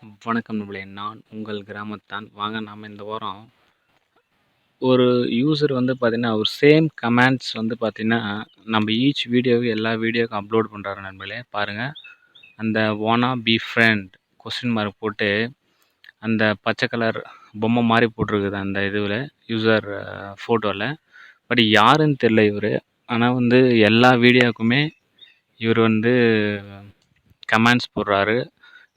வணக்கம் நண்பர்களே! நான் உங்கள் கிராமத்தான். வாங்க நாம இந்த வாரம் ஒரு யூசர் வந்து பார்த்தீங்கன்னா, ஒரு சேம் கமாண்ட்ஸ் வந்து பார்த்தீங்கன்னா, நம்ம ஈச் வீடியோவும் எல்லா வீடியோக்கும் அப்லோட் பண்றாரு நண்பர்களே! பாருங்க. அந்த "வான்னா பி ஃப்ரெண்ட்" கொஸ்டின் மார்க் போட்டு, அந்த பச்சை கலர் பொம்மை மாரி போட்டிருக்குது அந்த இதுல, யூசர் ஃபோட்டோல. பட் யாருன்னு தெரியல இவரு. ஆனா வந்து எல்லா வீடியோக்குமே இவரு வந்து கமெண்ட்ஸ் போடுறாரு.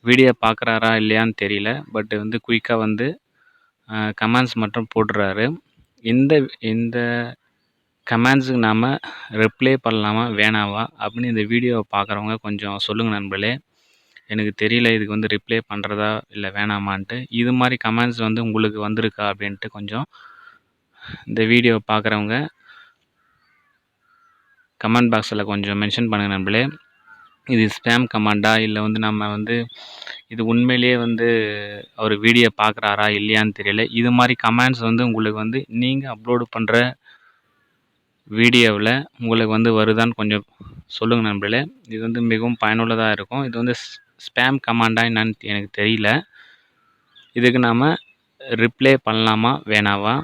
வீடியோ பார்க்குறாரா இல்லையான்னு தெரியல. பட் வந்து குயிக்கா வந்து கமெண்ட்ஸ் மட்டும் போட்டுறாரு. இந்த இந்த கமெண்ட்ஸுக்கு நாம ரிப்ளை பண்ணலாமா வேணாவா அப்படின்னு இந்த வீடியோவை பார்க்குறவங்க கொஞ்சம் சொல்லுங்கள் நண்பர்களே. எனக்கு தெரியல இதுக்கு வந்து ரிப்ளை பண்ணுறதா இல்லை வேணாமான்ட்டு. இது மாதிரி கமெண்ட்ஸ் வந்து உங்களுக்கு வந்திருக்கா அப்படின்ட்டு கொஞ்சம் இந்த வீடியோவை பார்க்குறவங்க கமெண்ட் பாக்ஸில் கொஞ்சம் மென்ஷன் பண்ணுங்கள் நண்பர்களே. இது ஸ்பேம் கமெண்டா இல்லை வந்து நம்ம வந்து இது உண்மையிலேயே வந்து அவர் வீடியோ பார்க்குறாரா இல்லையான்னு தெரியல. இது மாதிரி கமெண்ட்ஸ் வந்து உங்களுக்கு வந்து நீங்கள் அப்லோடு பண்ணுற வீடியோவில் உங்களுக்கு வந்து வருதான்னு கொஞ்சம் சொல்லுங்கள் நண்பர்களே. இது வந்து மிகவும் பயனுள்ளதாக இருக்கும். இது வந்து ஸ்பேம் கமெண்டா என்னன்னு எனக்கு தெரியல. இதுக்கு நாம் ரிப்ளை பண்ணலாமா வேணாவா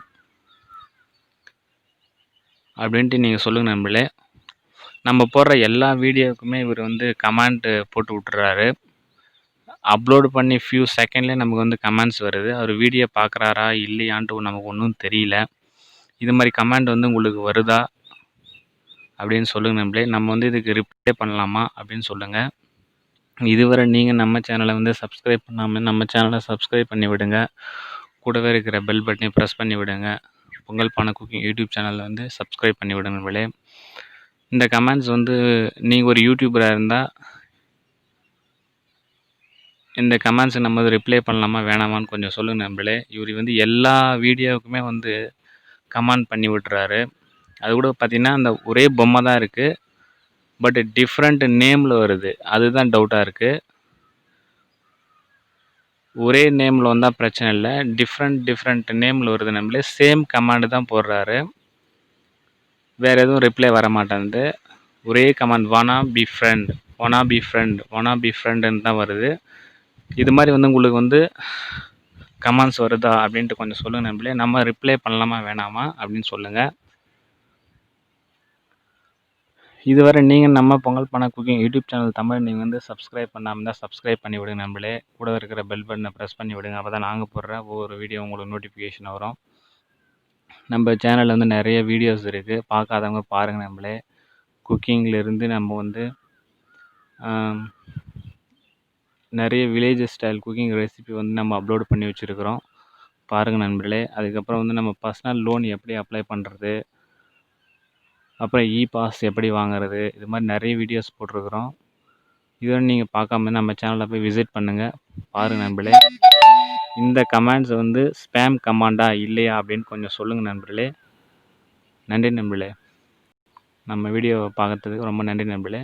அப்படின்ட்டு நீங்கள் சொல்லுங்கள் நண்பர்களே. நம்ம போடுற எல்லா வீடியோவுக்குமே இவர் வந்து கமெண்ட் போட்டு விட்டுறாரு. அப்லோடு பண்ணி ஃபியூ செகண்ட்லேயே நமக்கு வந்து கமெண்ட்ஸ் வருது. அவர் வீடியோ பார்க்குறாரா இல்லையான்ட்டு நமக்கு ஒன்றும் தெரியல. இது மாதிரி கமெண்ட் வந்து உங்களுக்கு வருதா அப்படின்னு சொல்லுங்கள் நண்பர்களே. நம்ம வந்து இதுக்கு ரிப்ளை பண்ணலாமா அப்படின்னு சொல்லுங்கள். இதுவரை நீங்கள் நம்ம சேனலை வந்து சப்ஸ்கிரைப் பண்ணாமல் நம்ம சேனலை சப்ஸ்கிரைப் பண்ணி விடுங்க. கூடவே இருக்கிற பெல் பட்டனை ப்ரெஸ் பண்ணி விடுங்க. பொங்கல் பானை குக்கிங் யூடியூப் சேனலில் வந்து சப்ஸ்கிரைப் பண்ணி விடுங்க நண்பர்களே. இந்த கமெண்ட்ஸ் வந்து நீங்கள் ஒரு யூடியூபராக இருந்தால் இந்த கமெண்ட்ஸை நம்ம வந்து ரிப்ளை பண்ணலாமா வேணாமான்னு கொஞ்சம் சொல்லுங்கள் நண்பர்களே. இவர் வந்து எல்லா வீடியோவுக்குமே வந்து கமெண்ட் பண்ணி விட்டுறாரு. அது கூட பார்த்திங்கன்னா அந்த ஒரே பொம்மை தான் இருக்குது. பட் டிஃப்ரெண்ட் நேமில் வருது. அதுதான் டவுட்டாக இருக்குது. ஒரே நேமில் வந்தால் பிரச்சனை இல்லை. டிஃப்ரெண்ட் நேமில் வருது நண்பர்களே. சேம் கமாண்டு தான் போடுறாரு. வேறு எதுவும் ரிப்ளை வர மாட்டேங்குது. ஒரே கமாண்ட் வானா பி ஃப்ரெண்ட் ஃப்ரெண்டுன்னு தான் வருது. இது மாதிரி வந்து உங்களுக்கு வந்து கமெண்ட்ஸ் வருதா அப்படின்ட்டு கொஞ்சம் சொல்லுங்கள் நண்பர்களே. நம்ம ரிப்ளை பண்ணலாமா வேணாமா அப்படின்னு சொல்லுங்கள். இதுவரை நீங்கள் நம்ம பொங்கல் பானை குக்கிங் யூடியூப் சேனல் தமிழ் நீங்கள் வந்து சப்ஸ்கிரைப் பண்ணாமல் இருந்தால் சப்ஸ்கிரைப் பண்ணி விடுங்க நண்பர்களே. கூட இருக்கிற பெல் பட்டனை ப்ரெஸ் பண்ணி விடுங்க. அப்போ தான் நாங்கள் போடுற ஒவ்வொரு வீடியோ உங்களுக்கு நோட்டிஃபிகேஷன் வரும். நம்ம சேனலில் வந்து நிறைய வீடியோஸ் இருக்குது. பார்க்காதவங்க பாருங்கள் நண்பர்களே. குக்கிங்லேருந்து நம்ம வந்து நிறைய வில்லேஜ் ஸ்டைல் குக்கிங் ரெசிபி வந்து நம்ம அப்லோட் பண்ணி வச்சுருக்கிறோம். பாருங்கள் நண்பர்களே. அதுக்கப்புறம் வந்து நம்ம பர்சனல் லோன் எப்படி அப்ளை பண்ணுறது, அப்புறம் பாஸ் எப்படி வாங்குறது, இது மாதிரி நிறைய வீடியோஸ் போட்டிருக்கிறோம். இதுவரை நீங்கள் பார்க்காம நம்ம சேனலில் போய் விசிட் பண்ணுங்கள். பாருங்கள் நண்பர்களே. இந்த கமெண்ட்ஸ் வந்து ஸ்பேம் கமாண்டா இல்லையா அப்படின்னு கொஞ்சம் சொல்லுங்கள் நண்பர்களே. நன்றி நண்பர்களே. நம்ம வீடியோவை பார்க்கறதுக்கு ரொம்ப நன்றி நண்பர்களே.